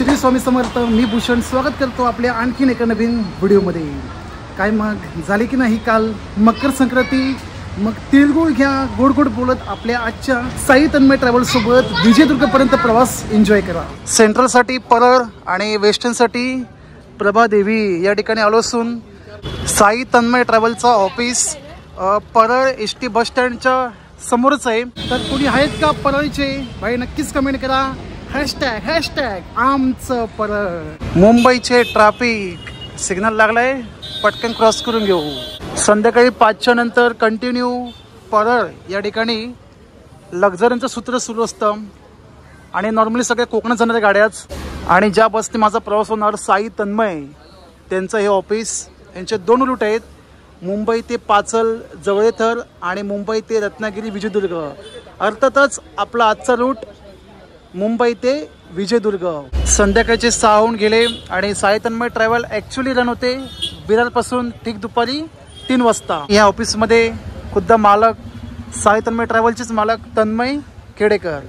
श्री स्वामी समर्थ. मी भूषण स्वागत करतो आपल्या आणखीन एका नवीन व्हिडिओमध्ये. काय मग झाले की नाही काल मकर संक्रांती. मग तिळगुळ घ्या, गोड गोड बोलत आपल्या आजच्या साई तन्मय ट्रॅव्हल्स सोबत विजयदुर्गपर्यंत प्रवास एन्जॉय करा. सेंट्रलसाठी परळ आणि वेस्टर्नसाठी प्रभादेवी या ठिकाणी आलो असून साई तन्मय ट्रॅव्हलचं ऑफिस परळ एसटी बस स्टँडच्या समोरच आहे. तर कोणी आहेत का परळचे भाई नक्कीच कमेंट करा. हॅशटॅग आमचं परळ. मुंबईचे ट्रॅफिक सिग्नल लागलाय, पटकन क्रॉस करून घेऊ. संध्याकाळी 5च्या नंतर कंटिन्यू परळ या ठिकाणी लक्झरीचं सूत्र सुरू असतं आणि नॉर्मली सगळ्या कोकणात जाणाऱ्या गाड्याच. आणि ज्या बसने माझा प्रवास होणार साई तन्मय त्यांचं हे ऑफिस. यांचे 2 रूट आहेत, मुंबई ते पाचल जवळेथर आणि मुंबई ते रत्नागिरी विजयदुर्ग. अर्थातच आपला आजचा रूट मुंबई ते विजयदुर्ग. संध्याकाळचे 6 होऊन गेले आणि Sai Tanmay travel actually run होते विरारपासून ठीक दुपारी 3 वाजता. या ऑफिसमध्ये खुद्द मालक साई तन्मय ट्रॅव्हलचेच मालक तन्मय खेडेकर.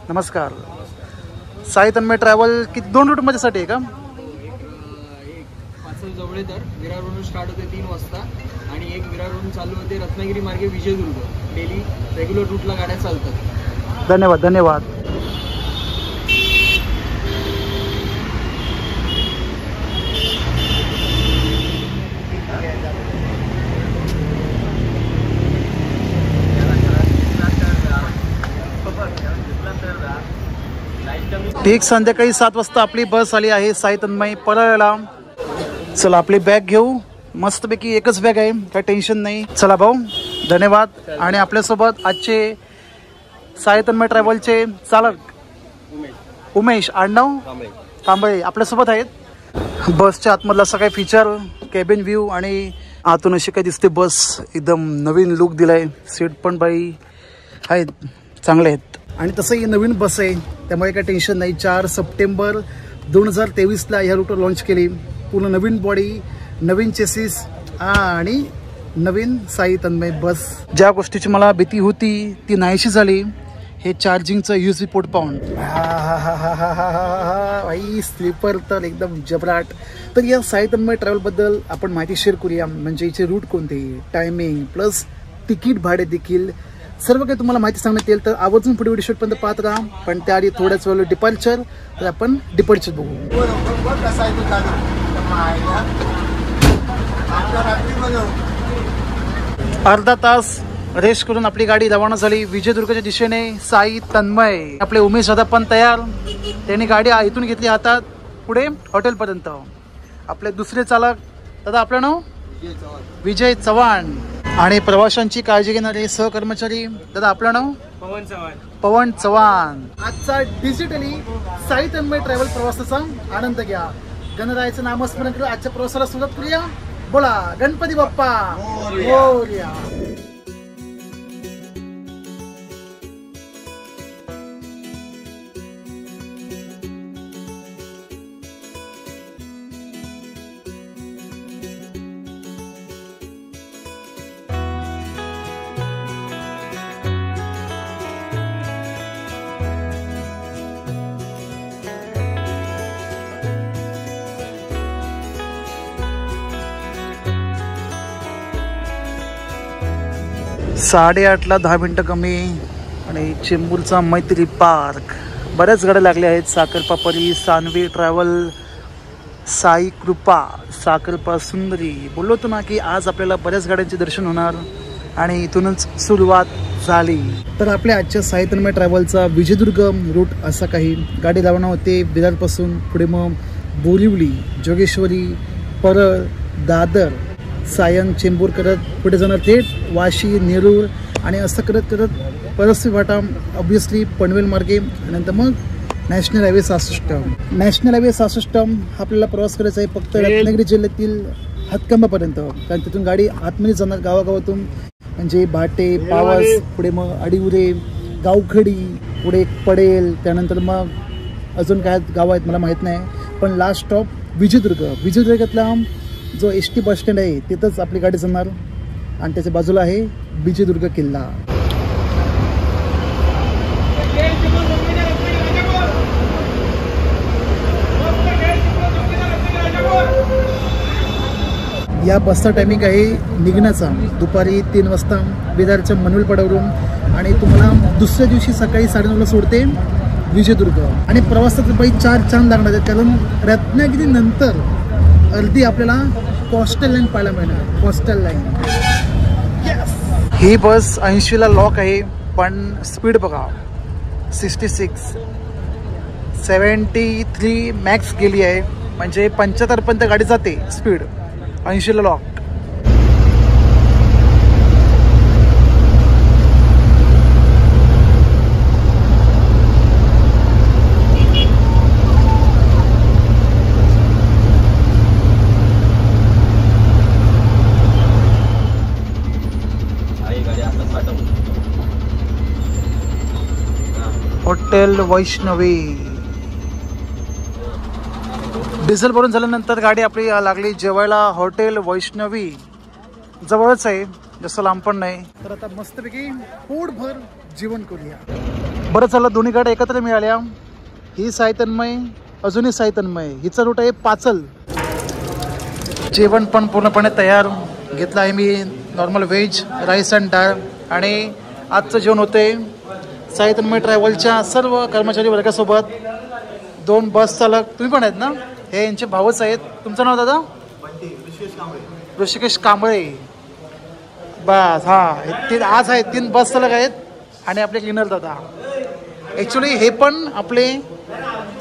नमस्कार. साई तन्मय ट्रॅव्हल किती 2 रूट माझ्यासाठी आहे का? जवळ तर विरारवरून स्टार्ट होते 3 वाजता आणि एक विरारवरून चालू होते रत्नागिरी मार्गे विजयदुर्ग. डेली रेग्युलर रूटला गाड्या चालतात. धन्यवाद धन्यवाद. ठीक संध्याकाळी 7 वाजता आपली बस आली आहे साई तन्मय परळला. चला आपली बॅग घेऊ. मस्तपैकी एकच बॅग आहे, काही टेन्शन नाही. चला भाऊ धन्यवाद. आणि आपल्यासोबत आजचे साई तन्मय ट्रॅव्हलचे चालक उमेश आडनाव तांबळे आपल्यासोबत आहेत. बसच्या आतमधला असं काही फीचर, कॅबिन व्ह्यू आणि आतून अशी काही दिसते बस. एकदम नवीन लुक दिलाय. सीट पण बाई आहेत, चांगले आहेत. आणि तसंही नवीन बस आहे त्यामुळे काही टेन्शन नाही. 4 सप्टेंबर 2023ला ह्या रूटवर लॉन्च केली. पूर्ण नवीन बॉडी, नवीन चेसिस आणि नवीन साई तन्मय बस. ज्या गोष्टीची मला भीती होती ती नाहीशी झाली. हे चार्जिंगचं USB पोर्ट पाहून भाई स्लीपर तर एकदम जबराट. तर या साई तन्मय ट्रॅव्हलबद्दल आपण माहिती शेअर करूया. म्हणजे याचे रूट कोणते, टायमिंग प्लस तिकीट भाडे देखील सर्व काही तुम्हाला माहिती सांगण्यात येईल. तर आवर्जून पुढे व्हिडिओ शूटपर्यंत पाहत राहा. पण त्याआधी थोड्याच वेळ डिपार्चर. तर आपण डिपार्चर बघू. अर्धा तास रेस्ट करून आपली गाडी रवाना झाली विजयदुर्गच्या दिशेने साई तन्मय. आपले उमेश दादा पण तयार. त्यांनी गाडी इथून घेतली हातात पुढे हॉटेलपर्यंत. आपले दुसरे चालक दादा आपलं नाव विजय चव्हाण. आणि प्रवाशांची काळजी घेणारे सहकर्मचारी दादा आपलं नाव पवन चव्हाण. आजचा डिजिटली साई तन्मय ट्रॅव्हल प्रवासाचा आनंद घ्या. गणरायाचं नामस्मरण करून आजच्या प्रवासाला सुरुवात करूया. बोला गणपती बाप्पा मोरया. साडेआठला 10 मिनटं कमी आणि चेंबूरचा मैत्री पार्क. बऱ्याच गाड्या लागल्या आहेत. साखरपापरी, सानवी ट्रॅव्हल, साई कृपा, साखरपा सुंदरी. बोललो होतो ना की आज आपल्याला बऱ्याच गाड्यांचे दर्शन होणार आणि इथूनच सुरुवात झाली. तर आपल्या आजच्या साई तन्मय ट्रॅव्हलचा विजयदुर्ग रूट असा काही. गाडी रवाना होते विरारपासून. पुढे मग बोरिवली, जोगेश्वरी, परळ, दादर, सायंग, चेंबूर करत पुढे जाणार थेट वाशी, नेरूर आणि असं करत करत परस्वी फाटा, ऑब्विसली पनवेल मार्गे. नंतर मग नॅशनल हायवे 66. नॅशनल हायवे 66 आपल्याला प्रवास करायचा आहे फक्त रत्नागिरी जिल्ह्यातील हातकंबापर्यंत. कारण तिथून गाडी आतमध्ये जाणार गावागावातून. म्हणजे भाटे, पावस, पुढे मग अडिउरे, गावखडी, पुढे पडेल. त्यानंतर मग अजून काय गाव आहेत मला माहीत नाही. पण लास्ट स्टॉप विजयदुर्ग. विजयदुर्गातला जो एसटी बस स्टँड आहे तिथंच आपली गाडी जाणार आणि त्याच्या बाजूला आहे विजयदुर्ग किल्ला. या बसचा टायमिंग आहे निघण्याचा दुपारी 3 वाजता विरारच्या मनवेलपाड्यावरून आणि तुम्हाला दुसऱ्या दिवशी सकाळी 9:30ला सोडते विजयदुर्ग. आणि प्रवासात बाई 4 चांद लागणार आहेत, कारण रत्नागिरी नंतर अर्धी आपल्याला कोस्टल लाईन पाहायला मिळणार. कोस्टल लाईन ही बस 80ला लॉक आहे, पण स्पीड बघा 66, 73 मॅक्स गेली आहे, म्हणजे 75पर्यंत गाडी जाते स्पीड. 80ला लॉक. हॉटेल वैष्णवी. डिझेल भरून झाल्यानंतर गाडी आपली लागली जेवायला हॉटेल वैष्णवी. जवळच आहे, जसं लांब पण नाही. तर आता मस्तपैकी पोटभर जेवण करूया. बरं झालं दोन्ही गाड्या एकत्र मिळाल्या. ही साई तन्मय, अजूनही साई तन्मय. हिचा रूट आहे पाचल. जेवण पण पूर्णपणे तयार घेतलं आहे मी. नॉर्मल व्हेज राईस अँड डाळ. आणि आजचं जेवण होते साई तन्मय ट्रॅव्हलच्या सर्व कर्मचारी वर्गासोबत. 2 बस चालक तुम्ही पण आहेत ना, हे यांचे भावच आहेत. तुमचं नाव दादा? ऋषिकेश कांबळे. बस हां, आज आहेत 3 बस चालक आहेत आणि आपले क्लिनर दादा. ॲक्च्युली हे पण आपले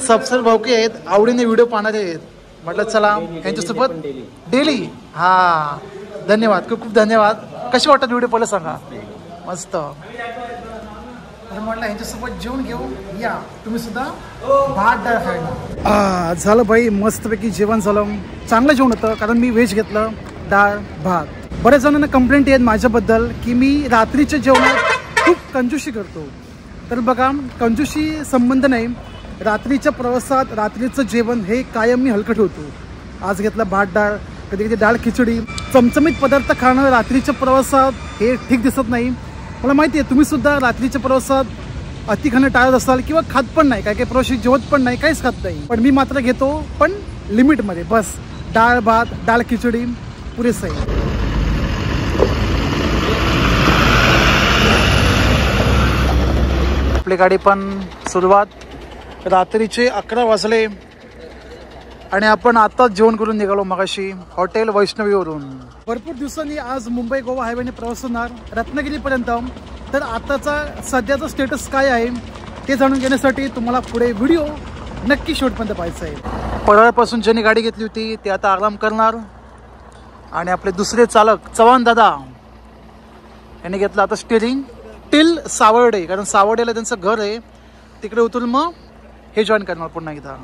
सबस्क्राईबर भावकी आहेत, आवडीने व्हिडिओ पाहणारे आहेत. म्हटलं चला यांच्यासोबत डेली. हां, धन्यवाद, खूप खूप धन्यवाद. कसे वाटतात व्हिडिओ पहिलं सांगा. मस्त. म्हटलं यांच्यासोबत जेवण घेऊ या तुम्ही सुद्धा. भात डाळ खायला झालं बाई, मस्तपैकी जेवण झालं. चांगलं जेवण होतं, कारण मी व्हेज घेतलं, डाळ भात. बऱ्याच जणांना कंप्लेंट आहेत माझ्याबद्दल की मी रात्रीच्या जेवणात खूप कंजूशी करतो. तर बघा, कंजूशी संबंध नाही. रात्रीच्या प्रवासात रात्रीचं जेवण हे कायम मी हलकं ठेवतो. आज घेतलं भात डाळ, कधी कधी डाळ खिचडी. चमचमीत पदार्थ खाणं रात्रीच्या प्रवासात हे ठीक दिसत नाही. मला माहिती आहे तुम्ही सुद्धा रात्रीच्या प्रवासात अति खाणं टाळत असाल किंवा खात पण नाही. काही काही प्रवासी जेवत पण नाही, काहीच खात नाही. पण मी मात्र घेतो, पण लिमिटमध्ये. बस डाळ भात, डाळ खिचडी पुरेसं आहे. आपली गाडी पण सुरुवात. रात्रीचे 11 वाजले आणि आपण आताच जेवण करून निघालो मगाशी हॉटेल वैष्णवीवरून. भरपूर दिवसांनी आज मुंबई गोवा हायवेने प्रवास होणार रत्नागिरीपर्यंत. तर आताचा सध्याचा स्टेटस काय आहे ते जाणून घेण्यासाठी तुम्हाला पुढे व्हिडिओ नक्की शेवटपर्यंत पाहायचा आहे. परळपासून ज्यांनी गाडी घेतली होती ते आता आराम करणार. आणि आपले दुसरे चालक चव्हाण दादा यांनी घेतलं आता स्टिअरिंग टिल सावर्डे, कारण सावर्डेला त्यांचं घर आहे. तिकडे उतरून मग हे जॉईन करणार पुन्हा एकदा.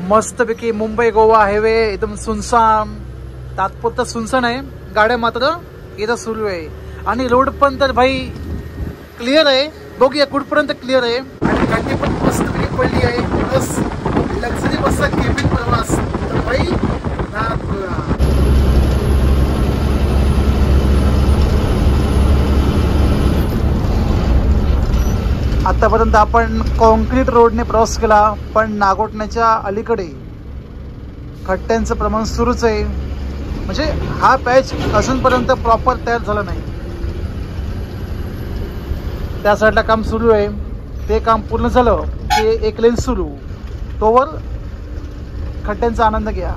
मस्तपैकी मुंबई गोवा हायवे एकदम सुनसान. तात्पुरता सुनसान आहे, गाड्या मात्र इथं सुरू आहे. आणि रोड पण तर भाई क्लिअर आहे. बघूया कुठपर्यंत क्लिअर आहे. आणि गाडी पण मस्तपैकी पडली आहे. प्लस लक्झरी बसचा केबिन प्रवास तर भाई आतापर्यंत आपण कॉन्क्रीट रोडने प्रवास केला, पण नागोठण्याच्या अलीकडे खड्ड्यांचं प्रमाण सुरूच आहे. म्हणजे हा पॅच अजूनपर्यंत प्रॉपर तयार झाला नाही. त्या साईडला काम सुरू आहे. ते काम पूर्ण झालं की एक लेन सुरू. तोवर खड्ड्यांचा आनंद घ्या.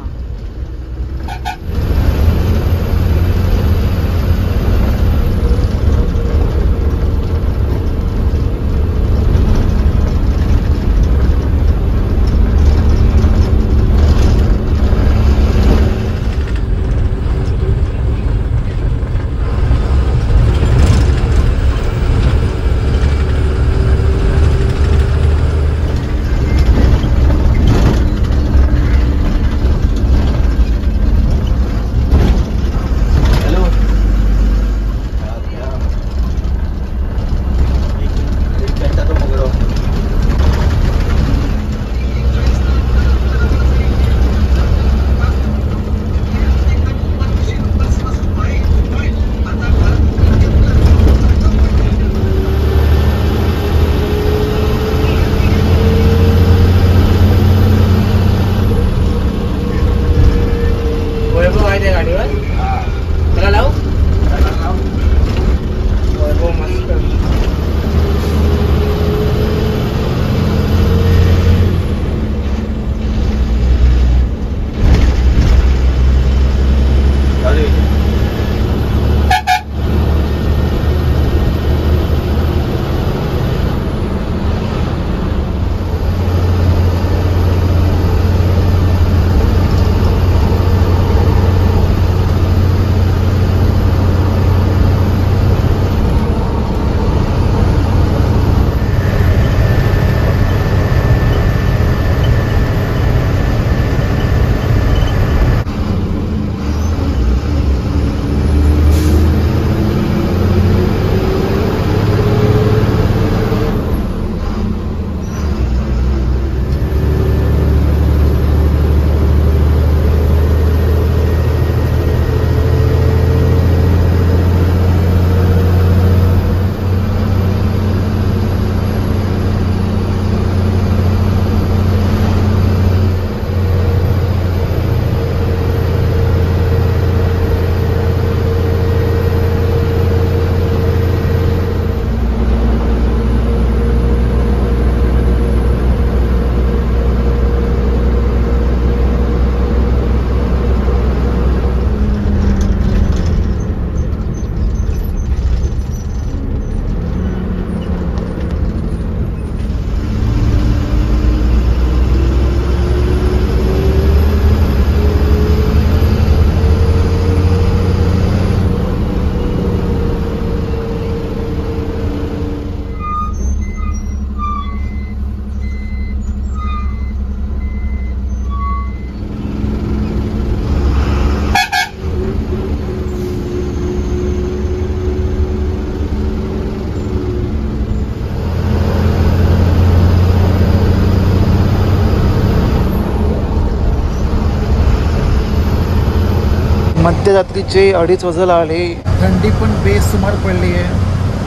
मध्यरात्रीचे 2:30 वाजायला आले. थंडी पण बेसुमार पडली आहे.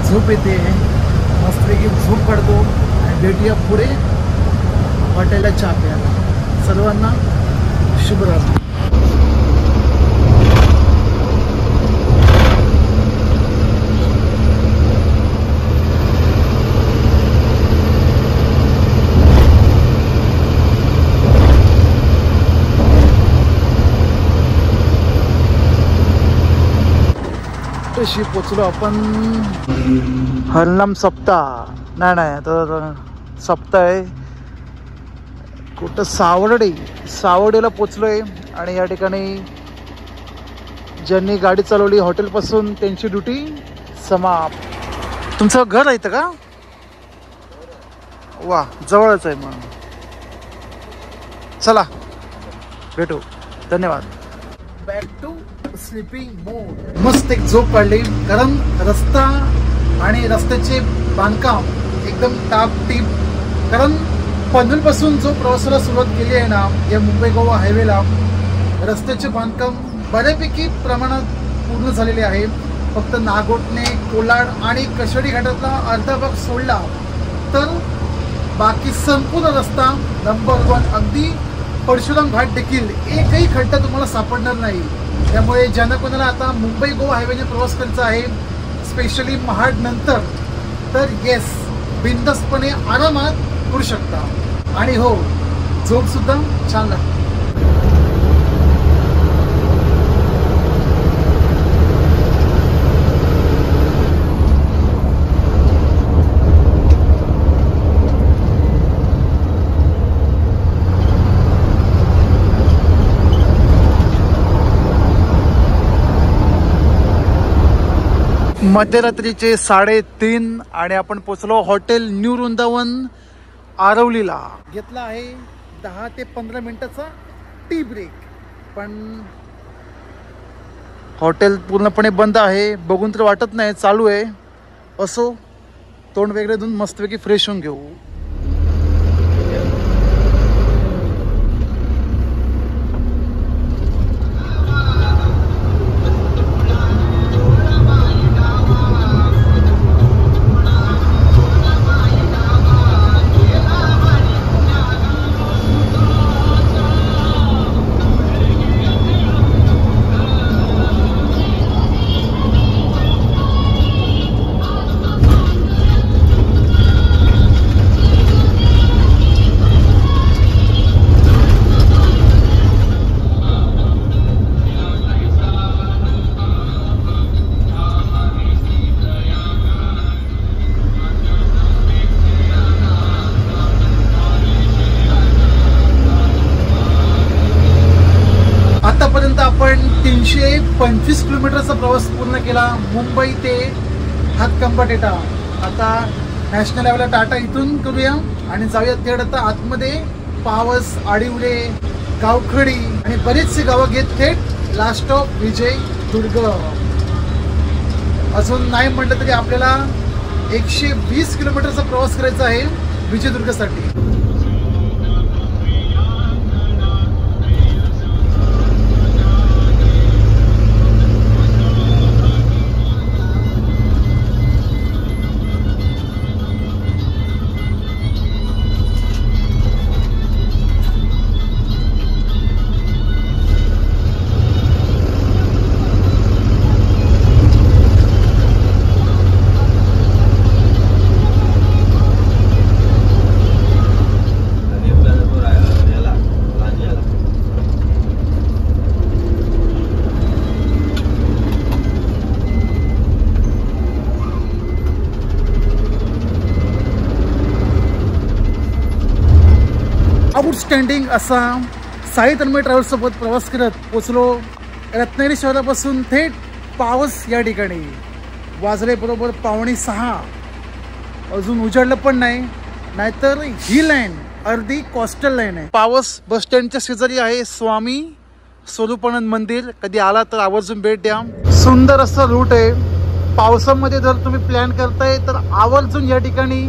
झोप येते. मस्तपैकी झोप काढतो आणि भेटूया पुढे हॉटेलला चहा प्यायला. सर्वांना शुभरात्री. तशी पोचलो आपण हरनाम सप्ताह. नाही आता सप्ताह आहे कुठं सावडेला पोचलोय. आणि या ठिकाणी ज्यांनी गाडी चालवली हॉटेलपासून त्यांची ड्युटी समाप्त. तुमचं घर आहे का? वा, जवळच आहे. मग चला भेटू. धन्यवाद. बॅक टू स्लीपिंग मोड. मस्त एक झोप काढली. कारण रस्ता आणि रस्त्याचे बांधकाम एकदम टापटीप. कारण पनवेलपासून जो प्रवासाला सुरुवात केली आहे ना या मुंबई गोवा हायवेला, रस्त्याचे बांधकाम बऱ्यापैकी प्रमाणात पूर्ण झालेले आहे. फक्त नागोठणे, कोलाड आणि कशेडी घाटातला अर्धा भाग सोडला तर बाकी संपूर्ण रस्ता नंबर 1. अगदी परशुराम घाट देखील एकही खड्डा तुम्हाला सापडणार नाही. त्यामुळे ज्यांना कोणाला आता मुंबई गोवा हायवेने प्रवास करायचा आहे, स्पेशली महाड नंतर, तर येस, बिनधास्तपणे आरामात करू शकता. आणि हो, झोप सुद्धा छान लागते. मध्यरात्रीचे 3:30 आणि आपण पोचलो हॉटेल न्यू वृंदावन आरवलीला. घेतला आहे 10 ते 15 मिनिटाचा टी ब्रेक. पण हॉटेल पूर्णपणे बंद आहे. बघून तर वाटत नाही चालू आहे. असो, तोंड वेगळे धुवून मस्तपैकी फ्रेश होऊन घेऊ. आतापर्यंत आपण 325 किलोमीटरचा प्रवास पूर्ण केला, मुंबई ते हातकंबा टेटा. आता नॅशनल लेवलला टाटा इथून करूया आणि जाऊया थेट आता आतमध्ये पावस, आडिवले, गावखडी आणि बरेचसे गावं घेत थेट लास्ट स्टॉप विजयदुर्ग. अजून नाही म्हटलं तरी आपल्याला 120 किलोमीटरचा प्रवास करायचा आहे विजयदुर्गसाठी. आउटस्टँडिंग असा साई तन्मय ट्रॅव्हल्ससोबत प्रवास करत पोचलो रत्नागिरी शहरापासून थेट पावस या ठिकाणी. वाजले बरोबर 5:45. अजून उजाडलं पण नाही, नाहीतर ही लाईन अर्धी कोस्टल लाईन आहे. पावस बस स्टँडच्या शेजारी आहे स्वामी स्वरूपानंद मंदिर. कधी आला तर आवर्जून भेट द्या. सुंदर असा रूट आहे. पावसामध्ये जर तुम्ही प्लॅन करताय तर आवर्जून या ठिकाणी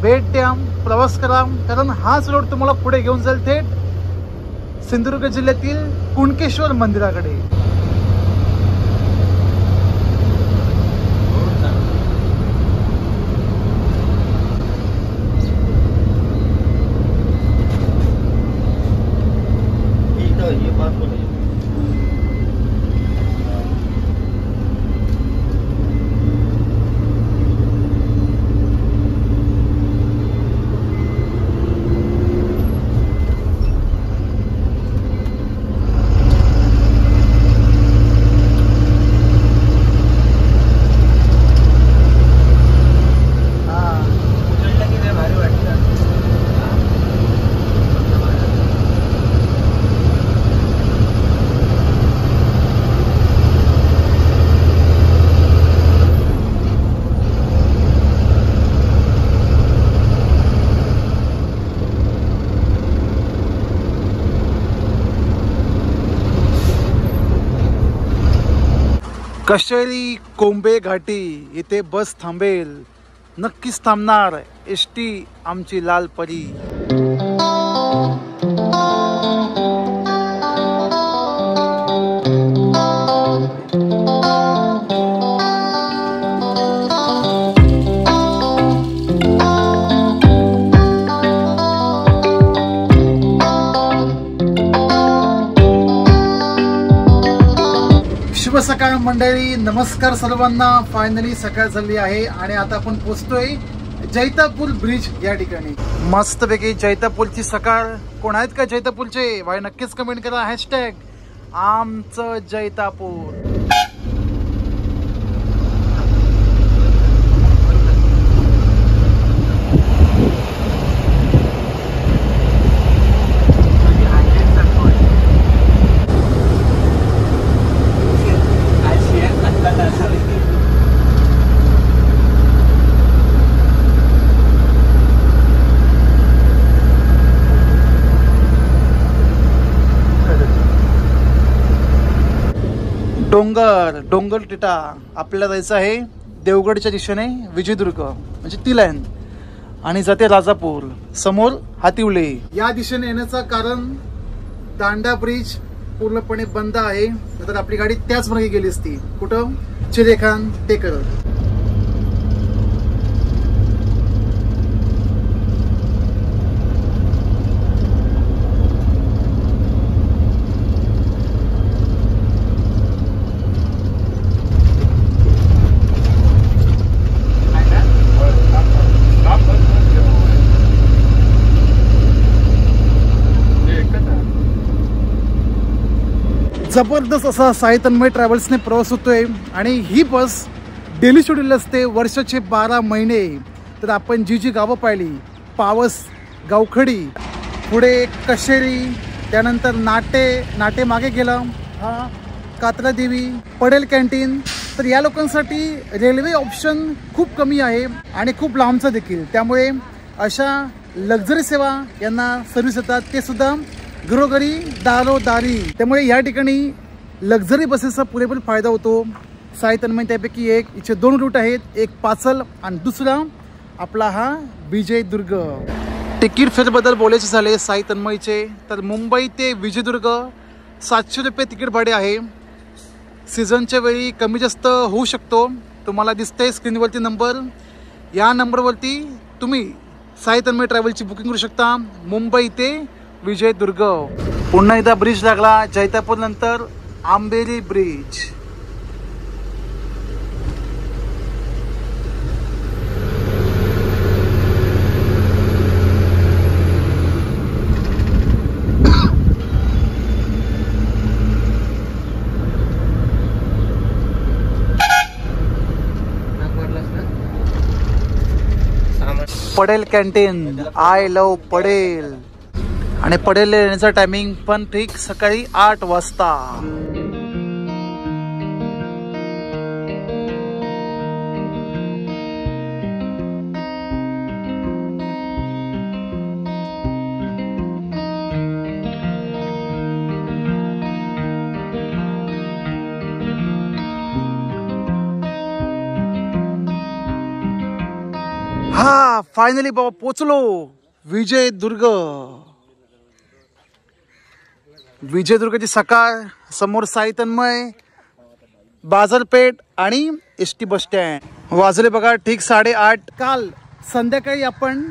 भेट द्या, प्रवास करा. कारण हाच रोड तुम्हाला पुढे घेऊन जाईल थेट सिंधुदुर्ग जिल्ह्यातील कुणकेश्वर मंदिराकडे. कशेरी कोंबे घाटी इथे बस थांबेल, नक्कीच थांबणार ST आमची लाल परी. शुभ सकाळ मंडळी, नमस्कार सर्वांना. फायनली सकाळ झाली आहे आणि आता आपण पोहोचतोय जैतापूर ब्रिज या ठिकाणी. मस्तपैकी जैतापूरची सकाळ. कोण आहेत का जैतापूरचे? भाई नक्कीच कमेंट करा. हॅशटॅग आमचं जैतापूर. डोंगर टिटा आपल्याला जायचं आहे देवगडच्या दिशेने, विजयदुर्ग म्हणजे ती लाईन, आणि जाते राजापूर. समोर हातिवले. या दिशेने येण्याचं कारण दांडा ब्रिज पूर्णपणे बंद आहे, तर आपली गाडी त्याच मार्गे गेली असती. कुठं? चिरेखान टेकर. जबरदस्त असा साई तन्मय ट्रॅव्हल्सने प्रवास होतोय आणि ही बस डेली शेड्यूल असते वर्षाचे 12 महिने. तर आपण जी जी गावं पाहिली, पावस, गावखडी, पुढे कशेरी, त्यानंतर नाटे मागे गेला, हा कात्रादेवी, पडेल कॅन्टीन. तर या लोकांसाठी रेल्वे ऑप्शन खूप कमी आहे आणि खूप लांबचा देखील. त्यामुळे अशा लक्झरी सेवा यांना सर्व्हिस येतात, ते सुद्धा घरोघरी, दारोदारी. त्यामुळे या ठिकाणी लक्झरी बसेसचा पुरेपूर फायदा होतो. साई तन्मय त्यापैकी एक. इथे 2 रूट आहेत, एक पाचल आणि दुसरा आपला हा विजयदुर्ग. तिकीट फेरबद्दल बोलायचे झाले साई तन्मयचे, तर मुंबई ते विजयदुर्ग 700 रुपये तिकीट भाडे आहे. सीझनच्या वेळी कमी जास्त होऊ शकतो. तुम्हाला दिसतंय स्क्रीनवरती नंबर, या नंबरवरती तुम्ही साई तन्मय ट्रॅव्हलची बुकिंग करू शकता. मुंबई ते विजयदुर्ग. पुन्हा एकदा ब्रिज लागला जैतापूर नंतर आंबेरी ब्रिज. पडेल कॅन्टीन, आय लव पडेल. आणि पडेल येण्याचा टायमिंग पण ठीक सकाळी 8 वाजता. हा फायनली बाबा पोचलो विजयदुर्ग. विजयदुर्गची सकाळ. समोर साई तन्मय, बाजारपेठ आणि ST बस स्टँड. वाजले बघा ठीक 8:30. काल संध्याकाळी आपण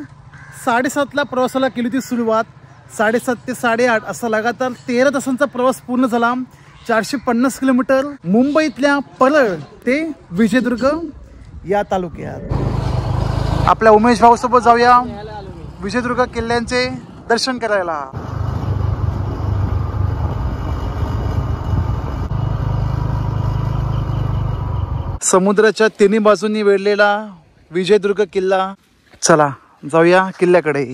7:30ला प्रवासाला केली होती सुरुवात. 7:30 ते 8:30 असा लगातार 13 तासांचा प्रवास पूर्ण झाला. 450 किलोमीटर मुंबईतल्या परळ ते विजयदुर्ग या तालुक्यात. आपल्या उमेश भाऊ सोबत जाऊया विजयदुर्ग किल्ल्यांचे दर्शन करायला. समुद्राच्या तिन्ही बाजूंनी वेढलेला विजयदुर्ग किल्ला. चला जाऊया किल्ल्याकडे.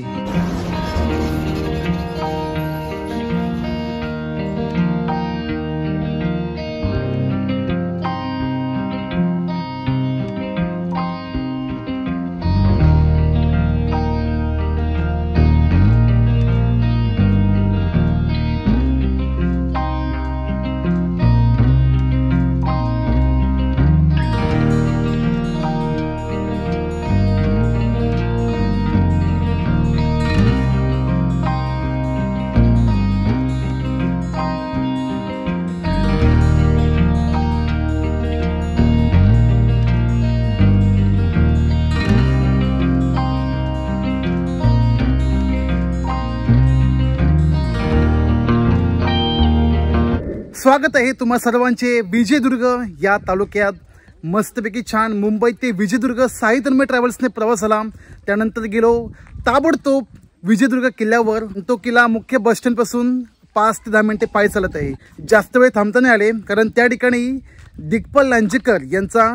स्वागत आहे तुम्हा सर्वांचे विजयदुर्ग या तालुक्यात. मस्तपैकी छान मुंबई ते विजयदुर्ग साई तन्मय ट्रॅव्हल्सने प्रवास आला. त्यानंतर गेलो ताबडतोब विजयदुर्ग किल्ल्यावर. तो किल्ला मुख्य बस स्टँड पासून 5 ते 10 मिनिटे पायी चालत आहे. जास्त वेळ थांबता नाही आले कारण त्या ठिकाणी दिग्पाल लांजेकर यांचा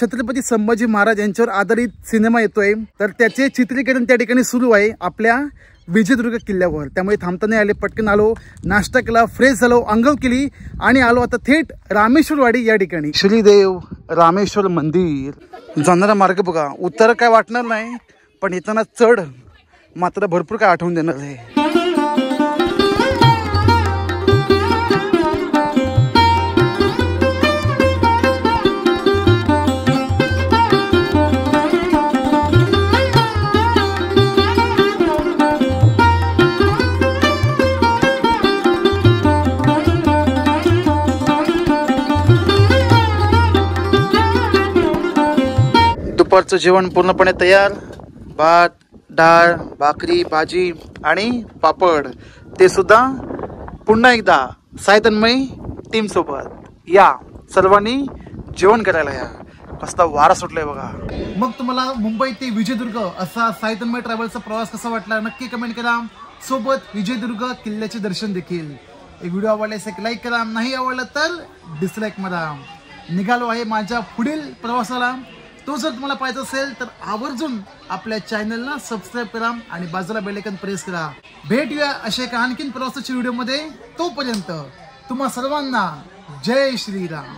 छत्रपती संभाजी महाराज यांच्यावर आधारित सिनेमा येतोय. तर त्याचे चित्रीकरण त्या ठिकाणी सुरू आहे आपल्या विजयदुर्ग किल्ल्यावर. त्यामुळे थांबता नाही आले. पटकन आलो, नाश्ता केला, फ्रेश झालो, अंघोळ केली आणि आलो आता थेट रामेश्वरवाडी या ठिकाणी. श्रीदेव रामेश्वर मंदिर जाणारा मार्ग बघा. उत्तर काय वाटणार नाही पण येताना चढ मात्र भरपूर काय आठवून देणार आहे. दुपारचं जेवण पूर्णपणे तयार. भात, डाळ, भाकरी, भाजी आणि पापड. ते सुद्धा पुन्हा एकदा साई तन्मय टीम सोबत. या सर्वांनी जेवण करायला या. कसला वारा सुटलाय बघा. मग तुम्हाला मुंबई ते विजयदुर्ग असा साई तन्मय ट्रॅव्हल्सचा प्रवास कसा वाटला नक्की कमेंट करा. सोबत विजयदुर्ग किल्ल्याचे दर्शन देखील. एक व्हिडिओ आवडल्यास एक लाईक करा, नाही आवडला तर डिसलाईक मारा. निघालो आहे माझ्या पुढील प्रवासाला. तो जर तुम्हाला पाहिजे असेल तर आवर्जून आपल्या चॅनलला सबस्क्राईब करा आणि बाजूला बेल आयकॉन प्रेस करा. भेटूया अशा एका आणखीन प्रवासाच्या व्हिडिओमध्ये. तोपर्यंत तुम्हा सर्वांना जय श्रीराम.